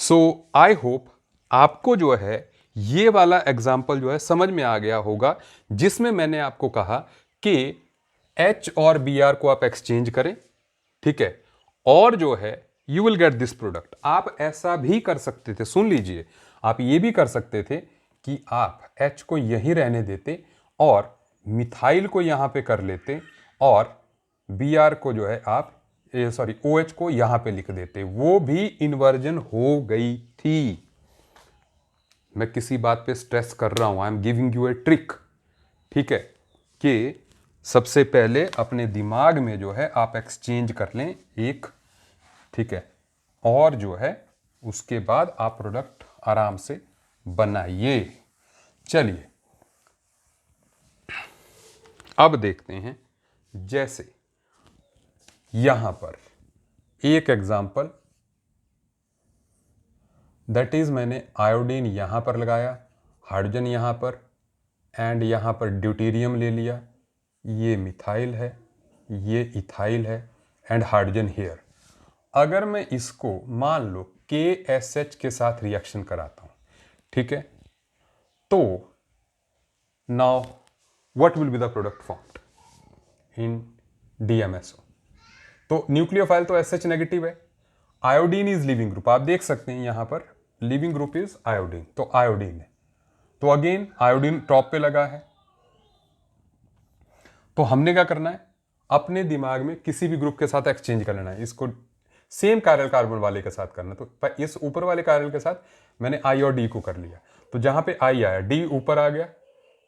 So I hope आपको जो है ये वाला एग्जाम्पल जो है समझ में आ गया होगा, जिसमें मैंने आपको कहा कि H और Br को आप एक्सचेंज करें, ठीक है, और जो है you will get this product. आप ऐसा भी कर सकते थे, सुन लीजिए, आप ये भी कर सकते थे कि आप H को यहीं रहने देते और मिथाइल को यहां पे कर लेते और Br को जो है आप OH को यहां पे लिख देते, वो भी इन्वर्जन हो गई थी। मैं किसी बात पे स्ट्रेस कर रहा हूं, I am giving U a trick, ठीक है, कि सबसे पहले अपने दिमाग में जो है आप एक्सचेंज कर लें एक, ठीक है, और जो है उसके बाद आप प्रोडक्ट आराम से बनाइए। चलिए अब देखते हैं, जैसे यहां पर एक एग्जांपल, दैट इज मैंने आयोडीन यहां पर लगाया, हाइड्रोजन यहां पर, एंड यहां पर ड्यूटेरियम ले लिया, ये मिथाइल है, ये इथाइल है, एंड हाइड्रोजन हेयर। अगर मैं इसको मान लो KSH के साथ रिएक्शन कराता हूं, ठीक है, तो now what will be the product formed in DMSO। तो न्यूक्लियोफाइल तो SH नेगेटिव है, आयोडीन इज लिविंग ग्रुप, आप देख सकते हैं यहां पर लिविंग ग्रुप इज आयोडीन, तो आयोडीन है, तो अगेन आयोडीन टॉप पे लगा है। तो हमने क्या करना है, अपने दिमाग में किसी भी ग्रुप के साथ एक्सचेंज कर लेना है, इसको सेम कायरल कार्बन वाले के साथ करना। तो इस ऊपर वाले कायरल के साथ मैंने I और D को कर लिया, तो जहां पे I आया D ऊपर आ गया,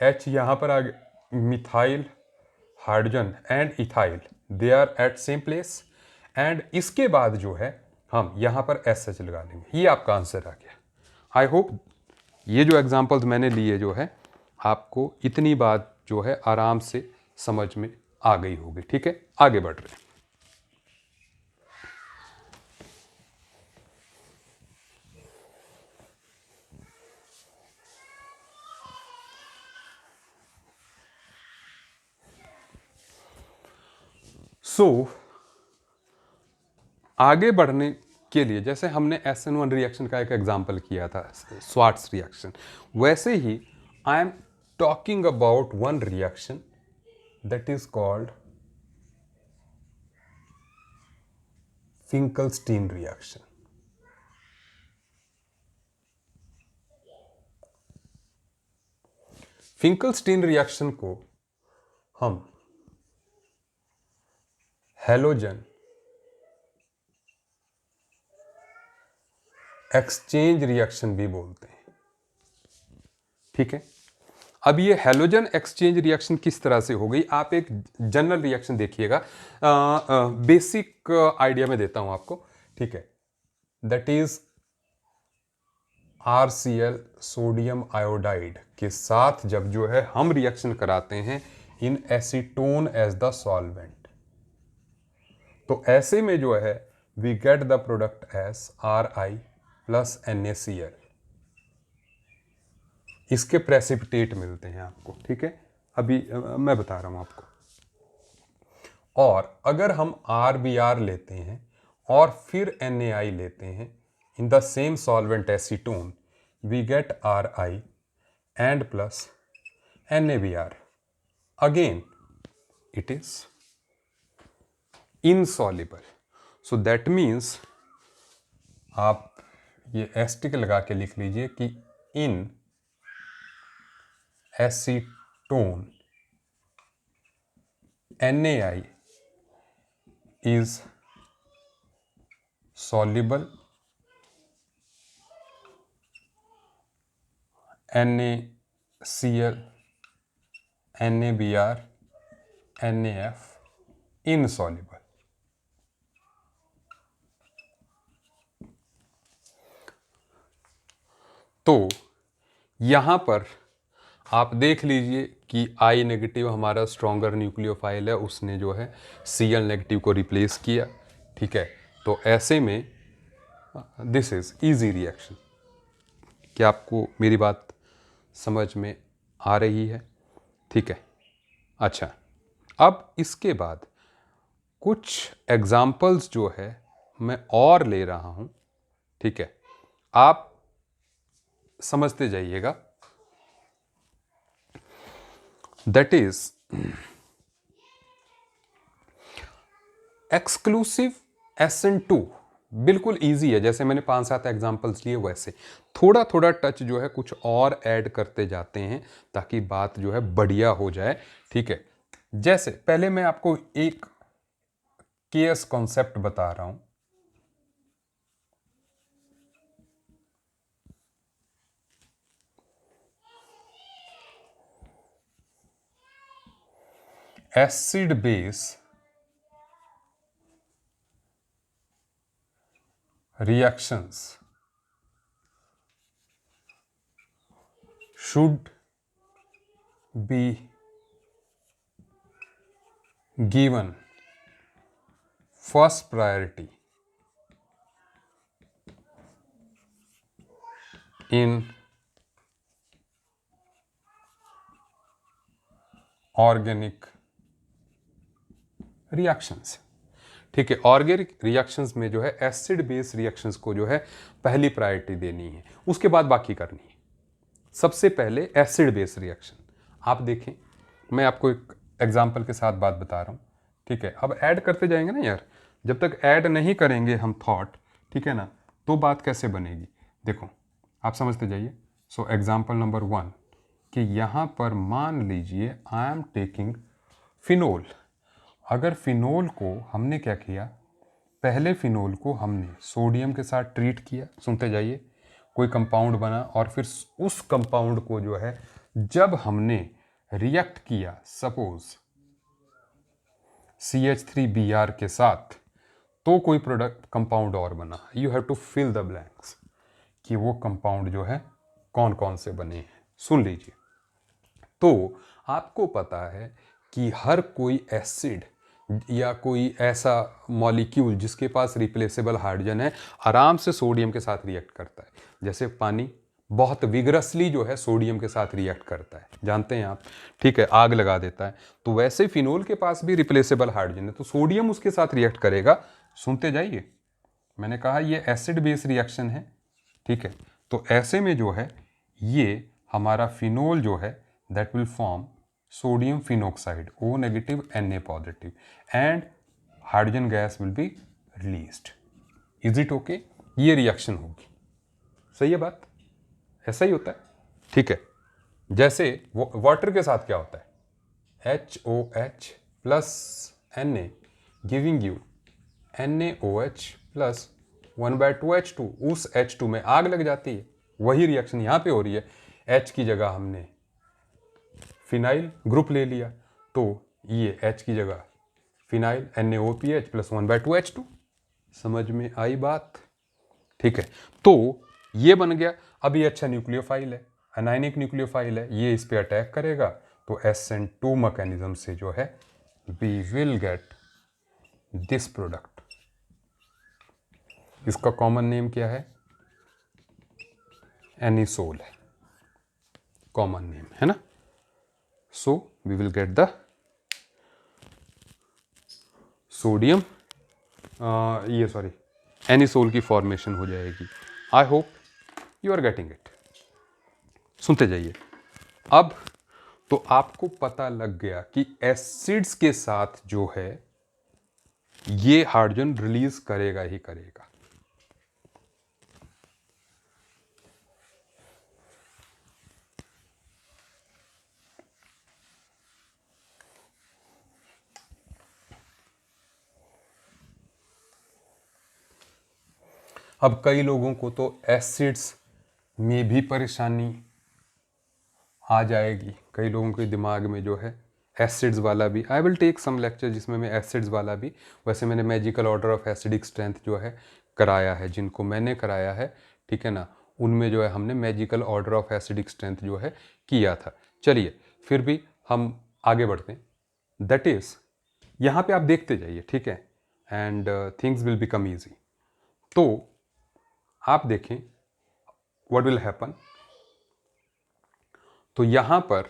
H यहां पर आ गया, methyl, hydrogen and ethyl they are at same place, and इसके बाद जो है हम यहां पर SH लगा लेंगे। ये आपका आंसर आ गया। आई होप ये जो एग्जांपल्स मैंने लिए जो है आपको इतनी बात जो है आराम से समझ में आ गई होगी, ठीक है, आगे बढ़ रहे हैं। आगे बढ़ने के लिए, जैसे हमने SN1 रिएक्शन का एक एग्जांपल किया था, स्वार्ट्स रिएक्शन, वैसे ही I am talking about one reaction that is called Finkelstein reaction. Finkelstein reaction को हम हैलोजन एक्सचेंज रिएक्शन भी बोलते हैं, ठीक है। अब ये हैलोजन एक्सचेंज रिएक्शन किस तरह से हो गई, आप एक जनरल रिएक्शन देखिएगा, बेसिक आइडिया में देता हूं आपको, ठीक है, that is RCl sodium iodide के साथ जब जो है हम रिएक्शन कराते हैं in acetone as the solvent, तो ऐसे में जो है we get the product as Ri plus NaCl, इसके प्रेसिपिटेट मिलते हैं आपको, ठीक है, अभी मैं बता रहा हूं आपको। और अगर हम RBr लेते हैं और फिर NaI लेते हैं in the same solvent acetone, we get Ri and plus NaBr, again it is insoluble. So that means आप ये एस्टिक लगा के लिख लीजिए कि in acetone NaI is soluble, NaCl, NaBr, NaF insoluble। तो यहां पर आप देख लीजिए कि I नेगेटिव हमारा स्ट्रॉन्गर न्यूक्लियोफाइल है, उसने जो है Cl नेगेटिव को रिप्लेस किया, ठीक है। तो ऐसे में दिस इज इजी रिएक्शन। क्या आपको मेरी बात समझ में आ रही है, ठीक है। अच्छा, अब इसके बाद कुछ एग्जाम्पल्स जो है मैं और ले रहा हूं, ठीक है, आप समझते जाइएगा। दैट इज एक्सक्लूसिव SN2 बिल्कुल इजी है, जैसे मैंने 5-7 एग्जांपल्स लिए वैसे थोड़ा थोड़ा टच जो है कुछ और ऐड करते जाते हैं ताकि बात जो है बढ़िया हो जाए। ठीक है, जैसे पहले मैं आपको एक केएस कॉन्सेप्ट बता रहा हूं। Acid base reactions should be given first priority in organic reactions. ठीक है, ऑर्गेनिक रिएक्शंस में जो है एसिड बेस रिएक्शंस को जो है पहली प्रायोरिटी देनी है, उसके बाद बाकी करनी है। सबसे पहले एसिड बेस रिएक्शन आप देखें, मैं आपको एक एग्जांपल के साथ बात बता रहा हूं। ठीक है, अब ऐड करते जाएंगे ना यार, जब तक ऐड नहीं करेंगे हम थॉट, ठीक है ना, तो बात कैसे बनेगी। देखो आप समझते जाइए। सो एग्जांपल नंबर 1 कि यहां पर मान लीजिए आई एम टेकिंग फिनोल। अगर फिनोल को हमने क्या किया, पहले फिनोल को हमने सोडियम के साथ ट्रीट किया, सुनते जाइए, कोई कंपाउंड बना और फिर उस कंपाउंड को जो है जब हमने रिएक्ट किया सपोज CH3Br के साथ, तो कोई प्रोडक्ट कंपाउंड और बना। You have to fill the blanks कि वो कंपाउंड जो है कौन कौन से बने हैं, सुन लीजिए। तो आपको पता है कि हर कोई एसिड या कोई ऐसा मॉलिक्यूल जिसके पास रिप्लेसेबल हाइड्रोजन है आराम से सोडियम के साथ रिएक्ट करता है। जैसे पानी बहुत विगरसली जो है सोडियम के साथ रिएक्ट करता है, जानते हैं आप। ठीक है, आग लगा देता है। तो वैसे फिनोल के पास भी रिप्लेसेबल हाइड्रोजन है, तो सोडियम उसके साथ रिएक्ट करेगा। सुनते जाइए, मैंने कहा ये एसिड बेस रिएक्शन है। ठीक है, तो ऐसे में जो है ये हमारा फिनोल जो है that will form sodium phenoxide O negative Na positive and hydrogen gas will be released. Is it okay? ये रिएक्शन होगी, सही है बात, ऐसा ही होता है। ठीक है, जैसे वाटर के साथ क्या होता है, HOH plus Na giving you NaOH plus 1/2H2। उस H2 में आग लग जाती है, वही रिएक्शन यहाँ पे हो रही है। H की जगह हमने फिनाइल ग्रुप ले लिया, तो ये H की जगह फिनाइल NaOPH प्लस 1/2H2। समझ में आई बात। ठीक है, तो ये बन गया। अब ये अच्छा न्यूक्लियोफाइल है, अनायनिक न्यूक्लियोफाइल है, ये इस पे अटैक करेगा, तो SN2 मैकेनिज्म से जो है we will get this product. इसका कॉमन नेम क्या है, एनिसोल है, कॉमन नेम है ना। So we will get the sodium ये सॉरी एनिसोल की फॉर्मेशन हो जाएगी। I hope you are getting it. सुनते जाइए। अब तो आपको पता लग गया कि एसिड्स के साथ जो है ये हाइड्रोजन रिलीज करेगा ही करेगा। अब कई लोगों को तो एसिड्स में भी परेशानी आ जाएगी, कई लोगों के दिमाग में जो है एसिड्स वाला भी। I will take some lecture जिसमें मैं एसिड्स वाला भी, वैसे मैंने magical order of acidic strength जो है कराया है, जिनको मैंने कराया है, ठीक है ना, उनमें जो है हमने magical order of acidic strength जो है किया था। चलिए फिर भी हम आगे बढ़ते हैं। दैट इज यहाँ पे आप देखते जाइए, ठीक है, and things will become easy. तो आप देखें व्हाट विल हैपन। तो यहां पर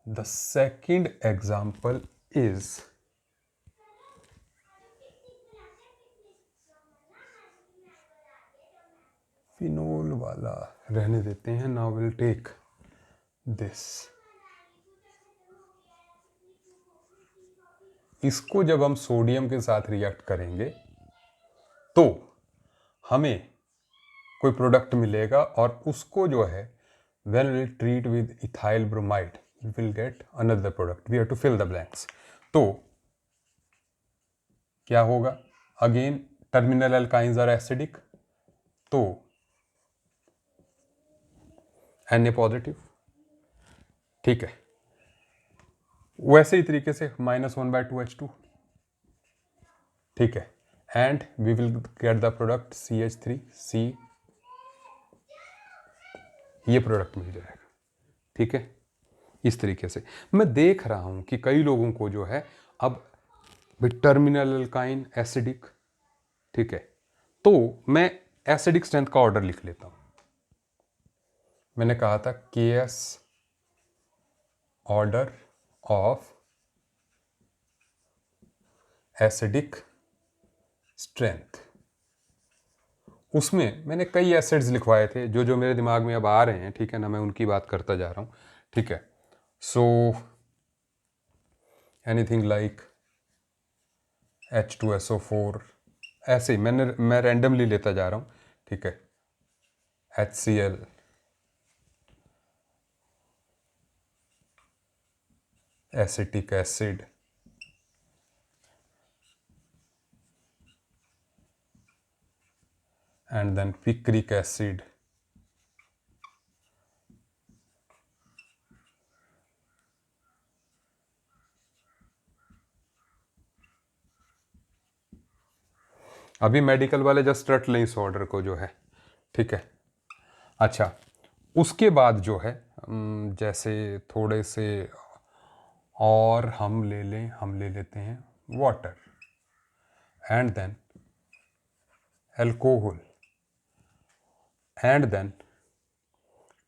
the second example is phenol वाला रहने देते हैं। Now will take this. इसको जब हम सोडियम के साथ रिएक्ट करेंगे तो हमें कोई प्रोडक्ट मिलेगा और उसको जो है when we treat with ethyl bromide we will get another product. We have to fill the blanks. तो क्या होगा? Again terminal alkynes are acidic, तो Na पॉजिटिव, ठीक है। वैसे ही तरीके से -1/2H2, ठीक है, and we will get the product CH3C, ये प्रोडक्ट मिल जाएगा, ठीक है। इस तरीके से मैं देख रहा हूं कि कई लोगों को जो है अब टर्मिनल अल्काइन एसिडिक, ठीक है, तो मैं एसिडिक स्ट्रेंथ का ऑर्डर लिख लेता हूं। मैंने कहा था KS order of acidic strength. उसमें मैंने कई एसिड्स लिखवाए थे जो जो मेरे दिमाग में अब आ रहे हैं, ठीक है ना, मैं उनकी बात करता जा रहा हूं, ठीक है। सो एनीथिंग लाइक H2SO4, ऐसे ही मैं रैंडमली लेता जा रहा हूं, ठीक है। HCl, acetic acid, and then picric acid, अभी मेडिकल वाले जस्ट रट लें इस ऑर्डर को जो है, ठीक है। अच्छा, उसके बाद जो है जैसे थोड़े से और हम ले लेते हैं water and then alcohol and then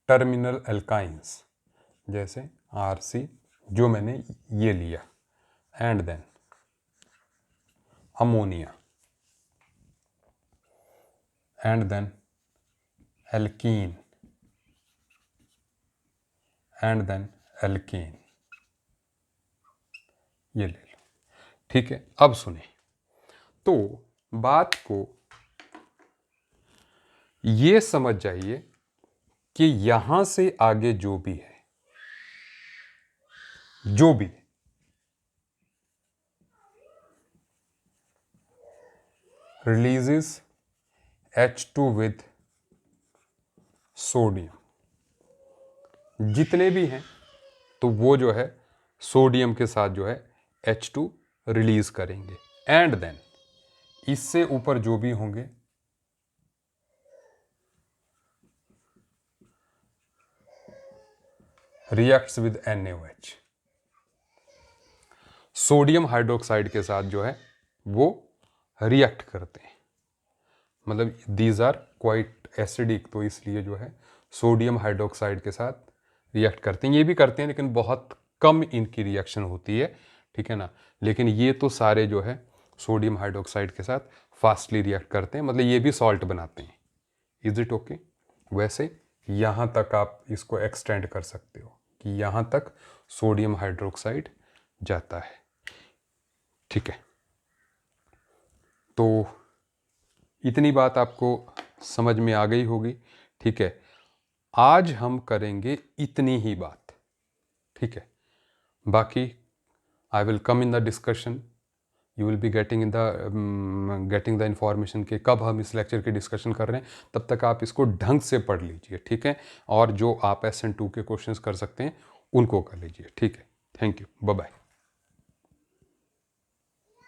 terminal alkynes, जैसे RC जो मैंने ये लिया, and then ammonia and then alkene and then alkane, ये ले लो, ठीक है। अब सुने, तो बात को ये समझ जाइए कि यहां से आगे जो भी है, जो भी रिलीजेस H2 विद सोडियम, जितने भी हैं तो वो जो है सोडियम के साथ जो है H2 रिलीज करेंगे, एंड देन इससे ऊपर जो भी होंगे reacts with NaOH, sodium hydroxide के साथ जो है वो रिएक्ट करते हैं, मतलब दीज आर क्वाइट एसिडिक, तो इसलिए जो है सोडियम हाइड्रोक्साइड के साथ रिएक्ट करते हैं। ये भी करते हैं लेकिन बहुत कम इनकी रिएक्शन होती है, ठीक है ना। लेकिन ये तो सारे जो है सोडियम हाइड्रोक्साइड के साथ फास्टली रिएक्ट करते हैं, मतलब ये भी सॉल्ट बनाते हैं। Is it okay? वैसे यहाँ तक आप इसको एक्सटेंड कर सकते हो कि यहाँ तक सोडियम हाइड्रोक्साइड जाता है, ठीक है। तो इतनी बात आपको समझ में आ गई होगी, ठीक है। आज हम करेंगे इतनी ही बात, ठीक है। बाकी I will come in the discussion, you will be getting the information कि कब हम इस लेक्चर की डिस्कशन कर रहे हैं। तब तक आप इसको ढंग से पढ़ लीजिए, ठीक है। और जो आप SN2 के क्वेश्चंस कर सकते हैं उनको कर लीजिए, ठीक है। Thank you, bye bye.